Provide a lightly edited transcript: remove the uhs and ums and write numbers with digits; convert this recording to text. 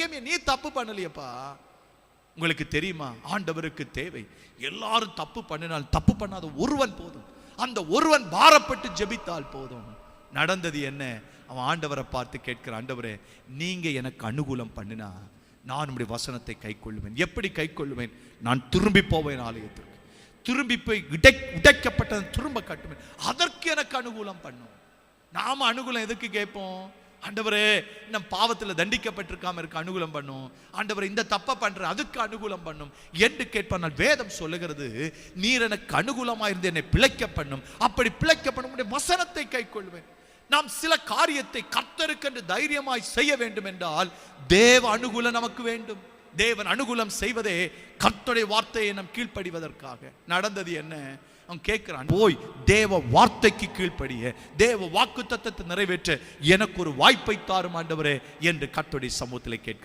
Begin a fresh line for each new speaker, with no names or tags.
எங்கேயுமே நீ தப்பு பண்ணலையப்பா. உங்களுக்கு தெரியுமா, ஆண்டவருக்கு தேவை எல்லாரும் தப்பு பண்ணினால் தப்பு பண்ணாத ஒருவன் போதும். அந்த ஒருவன் பாரப்பட்டு ஜெபித்தால் போதும். நடந்தது என்ன? அவன் ஆண்டவரை பார்த்து கேட்கிற, ஆண்டவரே நீங்க எனக்கு அனுகூலம் பண்ணினா நான் உம்முடைய வசனத்தை கை கொள்ளுவேன். எப்படி கை கொள்ளுவேன்? நான் திரும்பி போவேன் ஆலயத்திற்கு, திரும்பி போய் உடைக்கப்பட்டதை திரும்ப கட்டுவேன். அதற்கு எனக்கு அனுகூலம் பண்ணும். நாம அனுகூலம் எதுக்கு கேட்போம்? ஆண்டவரே நம் பாவத்தில் தண்டிக்கப்பட்டிருக்காம இருக்க அனுகூலம் பண்ணும். ஆண்டவரே இந்த தப்பை பண்ற அதுக்கு அனுகூலம் பண்ணும் என்று கேட்பான். வேதம் சொல்லுகிறது, நீர் எனக்கு அனுகூலமாயிருந்து என்னை பிழைக்க பண்ணும். அப்படி பிழைக்க பண்ணும் வசனத்தை கை கொள்வேன். நாம் சில காரியத்தை கர்த்தருக்கு என்று தைரியமாய் செய்ய வேண்டும் என்றால் தேவ அனுகூலம் நமக்கு வேண்டும். தேவன் அனுகூலம் செய்வதே கர்த்தருடைய வார்த்தையை நம் கீழ்ப்படிவதற்காக. நடந்தது என்ன? அவன் கேட்கிறான், போய் தேவ வார்த்தைக்கு கீழ்ப்படிய, தேவ வாக்குத்தத்தத்தை நிறைவேற்ற எனக்கு ஒரு வாய்ப்பை தாரும் ஆண்டவரே என்று கர்த்தருடைய சமூகத்தில் கேட்கிறான்.